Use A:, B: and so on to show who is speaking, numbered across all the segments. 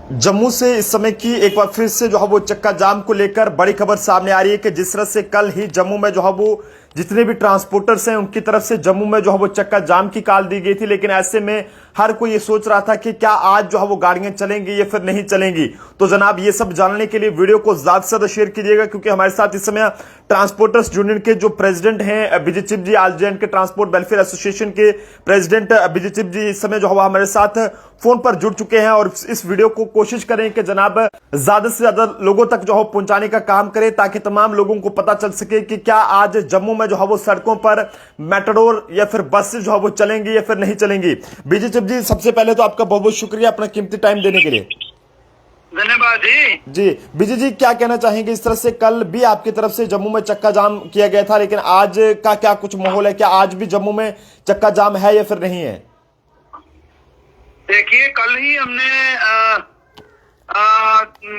A: जम्मू से इस समय की एक बार फिर से जो है वो चक्का जाम को लेकर बड़ी खबर सामने आ रही है कि जिस तरह से कल ही जम्मू में जो है वो जितने भी ट्रांसपोर्टर्स हैं उनकी तरफ से जम्मू में जो है वो चक्का जाम की कॉल दी गई थी, लेकिन ऐसे में हर कोई ये सोच रहा था कि क्या आज जो है वो गाड़ियां चलेंगी या फिर नहीं चलेंगी। तो जनाब ये सब जानने के लिए वीडियो को ज्यादा से ज्यादा शेयर कीजिएगा, क्योंकि हमारे साथ इस समय ट्रांसपोर्टर्स यूनियन के जो प्रेसिडेंट हैं अभिजीत चिप जी, ऑल जे के ट्रांसपोर्ट वेलफेयर एसोसिएशन के प्रेसिडेंट अभिजीत चिप जी इस समय जो है हमारे साथ फोन पर जुड़ चुके हैं और इस वीडियो को कोशिश करें कि जनाब ज्यादा से ज्यादा लोगों तक जो है पहुंचाने का काम करें, ताकि तमाम लोगों को पता चल सके कि क्या आज जम्मू में जो है वो सड़कों पर मेट्रोडोर या फिर बसेस जो है वो चलेंगी या फिर नहीं चलेंगी। अभिजीत चिप जी, सबसे पहले तो आपका बहुत बहुत शुक्रिया अपना कीमती टाइम देने के लिए।
B: धन्यवाद जी।
A: विजय जी, क्या कहना चाहेंगे? इस तरह से कल भी आपकी तरफ से जम्मू में चक्का जाम किया गया था, लेकिन आज का क्या कुछ माहौल है? क्या आज भी जम्मू में चक्का जाम है या फिर नहीं है?
B: देखिए, कल ही हमने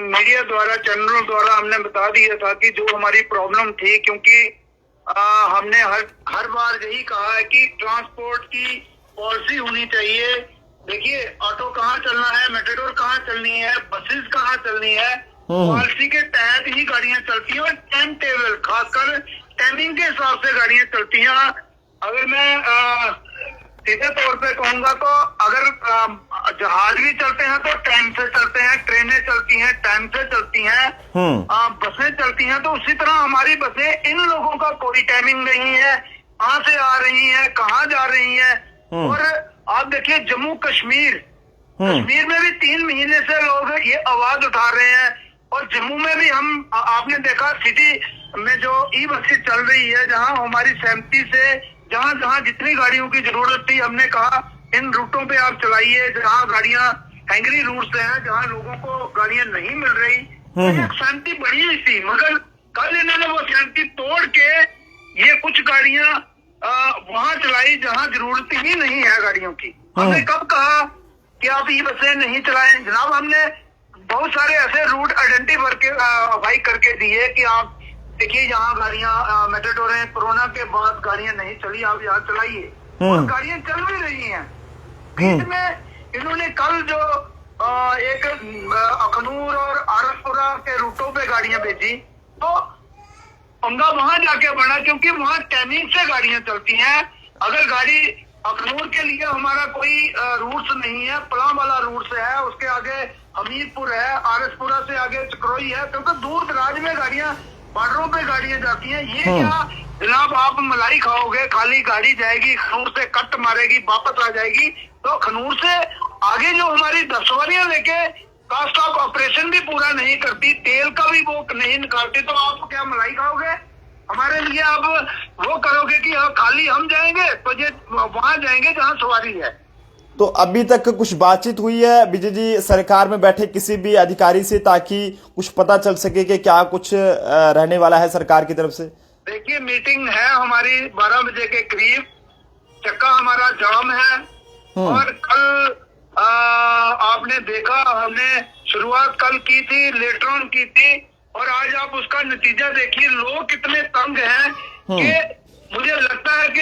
B: मीडिया द्वारा, चैनलों द्वारा हमने बता दिया था कि जो हमारी प्रॉब्लम थी, क्योंकि हमने हर बार यही कहा है कि ट्रांसपोर्ट की पॉलिसी होनी चाहिए। देखिए, ऑटो कहाँ चलना है, मेट्रोडोर कहाँ चलनी है, बसेस कहाँ चलनी है, पॉलिसी के तहत ही गाड़ियां चलती हैं और टाइम टेबल, खासकर टाइमिंग के हिसाब से गाड़ियां चलती हैं। अगर मैं सीधे तौर पे कहूंगा तो अगर जहाज भी चलते हैं तो टाइम से चलते हैं, ट्रेनें चलती हैं टाइम से चलती हैं, बसें चलती हैं तो उसी तरह हमारी बसें, इन लोगों का कोई टाइमिंग नहीं है, कहाँ से आ रही है, कहाँ जा रही है। और आप देखिए, जम्मू कश्मीर में भी 3 महीने से लोग ये आवाज उठा रहे हैं, और जम्मू में भी आपने देखा सिटी में जो ई बसें चल रही है, जहां हमारी सहमति से जहां जहां जितनी गाड़ियों की जरूरत थी, हमने कहा इन रूटों पे आप चलाइए जहां गाड़ियां हैंगरी रूट से हैं, जहां लोगों को गाड़ियां नहीं मिल रही। एक शांति बनी हुई थी, मगर कल इन्होंने वो शांति तोड़ के ये कुछ गाड़ियां वहां चलाई जहां जरूरत ही नहीं है गाड़ियों की। हमने कब कहा कि आप ई बसें नहीं चलाएं? जनाब, हमने बहुत सारे ऐसे रूट आइडेंटिफाई करके दिए कि आप देखिए, यहाँ गाड़ियां मेट्रोडोरें कोरोना के बाद गाड़ियां नहीं चली, आप यहाँ चलाइए, और गाड़ियां चल भी रही हैं। बीच में इन्होंने कल जो एक अखनूर और आरसपुरा के रूटों पे गाड़ियां भेजी, तो पंगा वहां जाके बना, क्योंकि वहां टाइमिंग से गाड़ियां चलती हैं। अगर गाड़ी अखनूर के लिए हमारा कोई रूट नहीं है, पलाम वाला रूट से है, उसके आगे हमीरपुर है, आरसपुरा से आगे चक्रोई है, क्योंकि दूर दराज में गाड़ियां, बॉर्डरों पे गाड़ियां जाती हैं। ये क्या जनाब, आप मलाई खाओगे? खाली गाड़ी जाएगी, खनूर से कट मारेगी, वापस आ जाएगी, तो खनूर से आगे जो हमारी 10 सवारियां लेके कास्ट ऑफ ऑपरेशन भी पूरा नहीं करती, तेल का भी वो नहीं निकालती, तो आप क्या मलाई खाओगे? हमारे लिए आप वो करोगे कि खाली हम जाएंगे तो ये वहां जाएंगे जहां सवारी है।
A: तो अभी तक कुछ बातचीत हुई है विजय जी सरकार में बैठे किसी भी अधिकारी से, ताकि कुछ पता चल सके कि क्या कुछ रहने वाला है सरकार की तरफ से?
B: देखिए, मीटिंग है हमारी 12 बजे के करीब, चक्का हमारा जाम है, और कल आपने देखा, हमने शुरुआत कल की थी, लेटर ऑन की थी, और आज आप उसका नतीजा देखिए, लोग कितने तंग हैं कि मुझे लगता है कि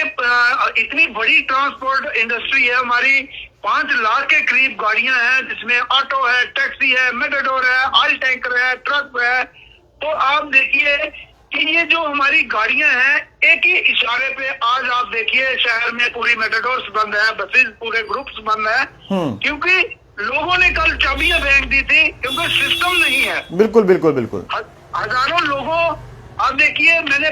B: इतनी बड़ी ट्रांसपोर्ट इंडस्ट्री है हमारी, 5 लाख के करीब गाड़ियां हैं, जिसमें ऑटो है, टैक्सी है, मेट्रोडोर है, ऑयल टैंकर है, ट्रक है। तो आप देखिए कि ये जो हमारी गाड़ियां हैं, एक ही इशारे पे आज आप देखिए शहर में पूरी मेट्रोडोर्स बंद है, बसेस पूरे ग्रुप्स बंद है, क्योंकि लोगों ने कल चाबियां फेंक दी थी, क्योंकि सिस्टम नहीं है।
A: बिल्कुल बिल्कुल बिल्कुल।
B: हजारों लोगों, अब देखिए, मैंने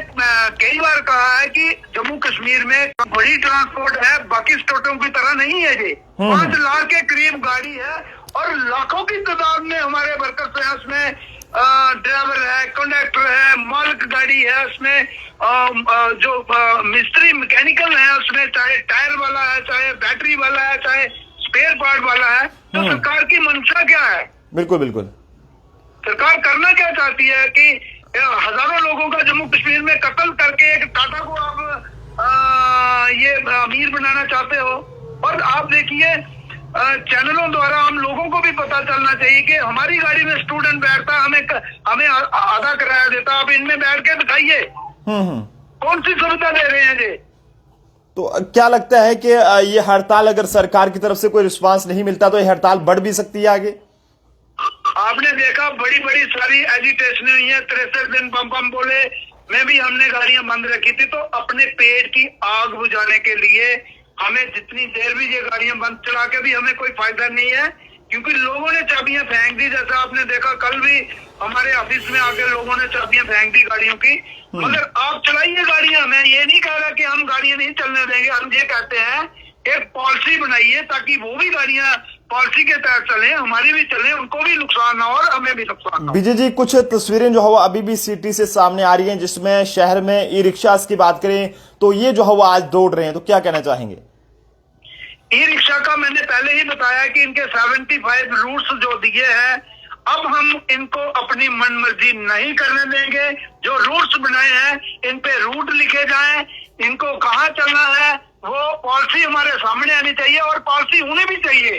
B: कई बार कहा है कि जम्मू कश्मीर में बड़ी ट्रांसपोर्ट है, बाकी स्टेटों की तरह नहीं है। ये 5 लाख के करीब गाड़ी है, और लाखों की तादाद में हमारे वर्कर्स हैं, उसमें ड्राइवर है, कंडक्टर है, मालिक गाड़ी है, उसमें जो मिस्त्री मैकेनिकल है, उसमें चाहे टायर वाला है, चाहे बैटरी वाला है, चाहे स्पेयर पार्ट वाला है। तो सरकार की मंशा क्या है?
A: बिल्कुल बिल्कुल।
B: सरकार करना क्या चाहती है कि हजारों लोगों का जम्मू कश्मीर में कत्ल करके एक टाटा को आप ये अमीर बनाना चाहते हो। और आप देखिए, चैनलों द्वारा हम लोगों को भी पता चलना चाहिए कि हमारी गाड़ी में स्टूडेंट बैठता, हमें आधा किराया देता, आप इनमें बैठ के दिखाइए कौन सी सुविधा दे रहे हैं जी।
A: तो क्या लगता है कि ये हड़ताल, अगर सरकार की तरफ से कोई रिस्पांस नहीं मिलता, तो ये हड़ताल बढ़ भी सकती है आगे?
B: आपने देखा बड़ी बड़ी सारी एजिटेशन हुई है, 63 दिन बम बम बोले में भी हमने गाड़ियां बंद रखी थी। तो अपने पेट की आग बुझाने के लिए हमें जितनी देर भी ये गाड़ियां बंद चला के भी हमें कोई फायदा नहीं है, क्योंकि लोगों ने चाबियां फेंक दी। जैसा आपने देखा कल भी हमारे ऑफिस में आके लोगों ने चाबियां फेंक दी गाड़ियों की। मगर आप चलाइए गाड़ियां, मैं ये नहीं कह रहा कि हम गाड़ियां नहीं चलने देंगे। हम ये कहते हैं एक पॉलिसी बनाइए ताकि वो भी गाड़ियां पॉलिसी के तहत चले, हमारी भी चले, उनको भी नुकसान ना हो और हमें भी नुकसान ना हो।
A: विजय जी, कुछ तस्वीरें जो है वो अभी भी सिटी से सामने आ रही हैं, जिसमें शहर में ई रिक्शा की बात करें तो ये जो है वो आज दौड़ रहे हैं, तो क्या कहना चाहेंगे?
B: ई रिक्शा का मैंने पहले ही बताया कि इनके 75 रूट्स जो दिए हैं, अब हम इनको अपनी मन मर्जी नहीं करने देंगे। जो रूट्स बनाए हैं इन पे रूट लिखे जाएं, इनको कहाँ चलना है वो पॉलिसी हमारे सामने आनी चाहिए और पॉलिसी होनी भी चाहिए।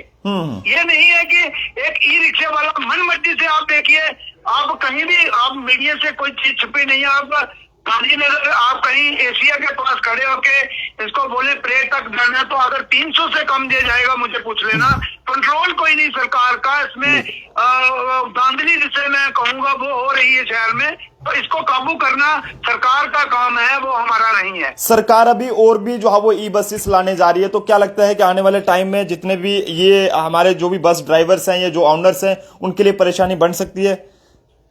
B: ये नहीं है कि एक ई रिक्शा वाला मन मर्जी से, आप देखिए, आप कहीं भी, आप मीडिया से कोई चीज छुपी नहीं है। आप गांधीनगर, आप कहीं एशिया के पास खड़े होके इसको बोले परेड तक जाना है तो अगर 300 से कम दे जाएगा मुझे पूछ लेना। कंट्रोल कोई नहीं सरकार का इसमें, धांधली जिसे मैं कहूंगा वो हो रही है शहर में। तो इसको काबू करना सरकार का काम है, वो हमारा नहीं है।
A: सरकार अभी और भी जो है वो ई बसेस लाने जा रही है, तो क्या लगता है कि आने वाले टाइम में जितने भी ये हमारे जो भी बस ड्राइवर्स हैं या जो ऑनर्स हैं उनके लिए परेशानी बन सकती है?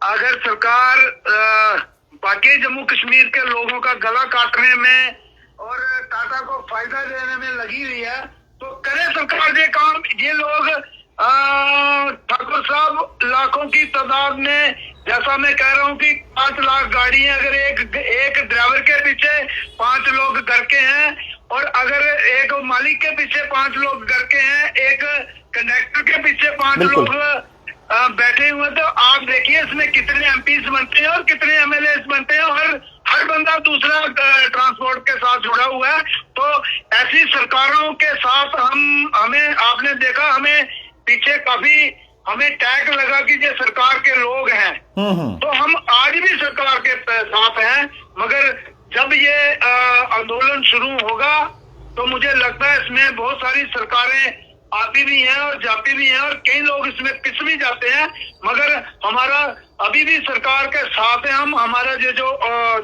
B: अगर सरकार बाकी जम्मू कश्मीर के लोगों का गला काटने में और टाटा को फायदा देने में लगी हुई है तो करे सरकार ये काम। ये लोग ठाकुर साहब लाखों की तादाद में, जैसा मैं कह रहा हूँ कि 5 लाख गाड़ी है, अगर एक ड्राइवर के पीछे 5 लोग घर के हैं और अगर एक मालिक के पीछे 5 लोग घर के हैं, एक कंडक्टर के पीछे 5 लोग बैठे हुए, तो आप देखिए इसमें कितने एमपीज बनते हैं और कितने एमएलए बनते हैं और हर बंदा दूसरा ट्रांसपोर्ट के साथ जुड़ा हुआ है। तो ऐसी सरकारों के साथ हमें आपने देखा, हमें पीछे काफी हमें टैग लगा कि ये सरकार के लोग हैं। तो हम आज भी सरकार के साथ हैं, मगर जब ये आंदोलन शुरू होगा तो मुझे लगता है इसमें बहुत सारी सरकारें आती भी हैं और जाती भी हैं और कई लोग इसमें पिस भी जाते हैं, मगर हमारा अभी भी सरकार के साथ है। हम हमारा जो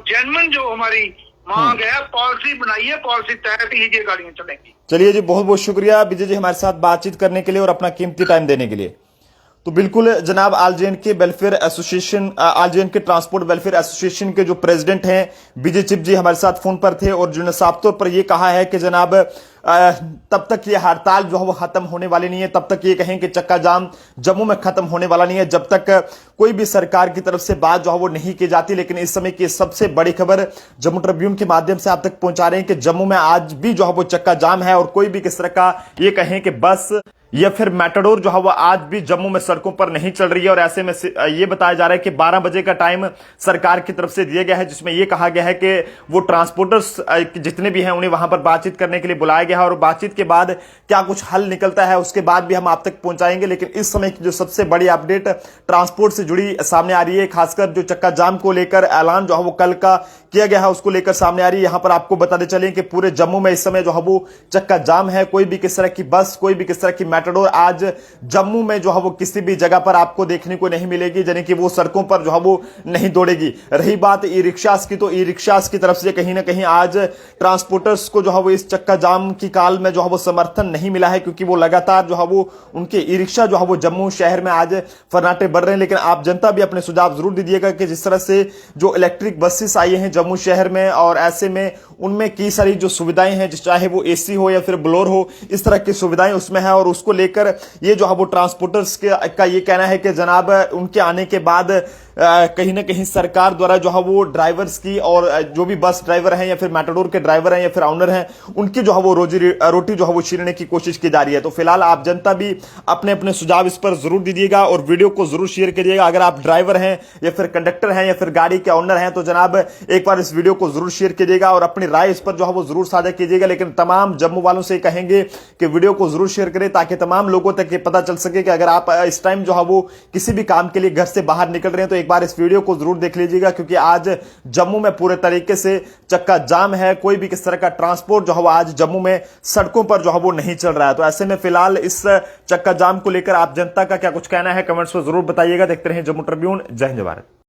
B: जेन्युइन जो हमारी मांग है, पॉलिसी बनाइए, पॉलिसी तहत ही ये गाड़ियां चलेंगी।
A: चलिए जी, बहुत बहुत शुक्रिया विजय जी हमारे साथ बातचीत करने के लिए और अपना कीमती टाइम देने के लिए। तो बिल्कुल जनाब, all जे&के welfare association, all जे&के transport welfare association के जो प्रेसिडेंट हैं विजय चिप जी हमारे साथ फोन पर थे और जिन्होंने साफ तौर पर ये कहा है कि जनाब तब तक ये हड़ताल जो है वो खत्म होने वाली नहीं है, तब तक ये कहें कि चक्का जाम जम्मू में खत्म होने वाला नहीं है जब तक कोई भी सरकार की तरफ से बात जो है वो नहीं की जाती। लेकिन इस समय की सबसे बड़ी खबर जम्मू ट्रिब्यून के माध्यम से आप तक पहुंचा रहे हैं कि जम्मू में आज भी जो है वो चक्का जाम है और कोई भी किस तरह का ये कहें कि बस या फिर मेटाडोर जो है वो आज भी जम्मू में सड़कों पर नहीं चल रही है। और ऐसे में ये बताया जा रहा है कि 12 बजे का टाइम सरकार की तरफ से दिया गया है, जिसमें यह कहा गया है कि वो ट्रांसपोर्टर्स जितने भी हैं उन्हें वहां पर बातचीत करने के लिए बुलाया गया है और बातचीत के बाद क्या कुछ हल निकलता है उसके बाद भी हम आप तक पहुंचाएंगे। लेकिन इस समय की जो सबसे बड़ी अपडेट ट्रांसपोर्ट से जुड़ी सामने आ रही है, खासकर जो चक्का जाम को लेकर ऐलान जो है वो कल का किया गया है उसको लेकर सामने आ रही है। यहां पर आपको बताते चलें कि पूरे जम्मू में इस समय जो है वो चक्का जाम है। कोई भी किस तरह की बस, कोई भी किस तरह की मेटाडोर आज जम्मू में जो है वो किसी भी जगह पर आपको देखने को नहीं मिलेगी, यानी कि वो सड़कों पर जो है वो नहीं दौड़ेगी। रही बात ई रिक्शास की, तो ई रिक्शास की तरफ से कहीं ना कहीं आज ट्रांसपोर्टर्स को जो है वो इस चक्का जाम की काल में जो है वो समर्थन नहीं मिला है, क्योंकि वो लगातार जो है वो उनके ई रिक्शा जो है वो जम्मू शहर में आज फर्राटे बढ़ रहे हैं। लेकिन आप जनता भी अपने सुझाव जरूर दीजिएगा कि जिस तरह से जो इलेक्ट्रिक बसेस आई हैं जम्मू शहर में और ऐसे में उनमें कई सारी जो सुविधाएं हैं, चाहे वो एसी हो या फिर बोलेरो हो, इस तरह की सुविधाएं उसमें है और उसको लेकर ये जो है वो ट्रांसपोर्टर्स का ये कहना है कि जनाब उनके आने के बाद कहीं ना कहीं सरकार द्वारा जो है वो ड्राइवर्स की और जो भी बस ड्राइवर हैं या फिर मेटाडोर के ड्राइवर हैं या फिर ऑनर हैं उनकी जो है वो रोटी जो है वो छीनने की कोशिश की जा रही है। तो फिलहाल आप जनता भी अपने अपने सुझाव इस पर जरूर दीजिएगा और वीडियो को जरूर शेयर करिएगा। अगर आप ड्राइवर हैं या फिर कंडक्टर हैं या फिर गाड़ी के ऑनर हैं तो जनाब एक बार इस वीडियो को जरूर शेयर कीजिएगा और अपनी राय इस पर जो है वो जरूर साझा कीजिएगा। लेकिन तमाम जम्मू वालों से कहेंगे कि वीडियो को जरूर शेयर करें ताकि तमाम लोगों तक ये पता चल सके कि अगर आप इस टाइम जो है वो किसी भी काम के लिए घर से बाहर निकल रहे हैं तो एक बार इस वीडियो को जरूर देख लीजिएगा, क्योंकि आज जम्मू में पूरे तरीके से चक्का जाम है। कोई भी किस तरह का ट्रांसपोर्ट जो है आज जम्मू में सड़कों पर जो है वो नहीं चल रहा है। तो ऐसे में फिलहाल इस चक्का जाम को लेकर आप जनता का क्या कुछ कहना है, कमेंट्स में जरूर बताइएगा। देखते रहिए जम्मू ट्रिब्यून। जय हिंद भारत।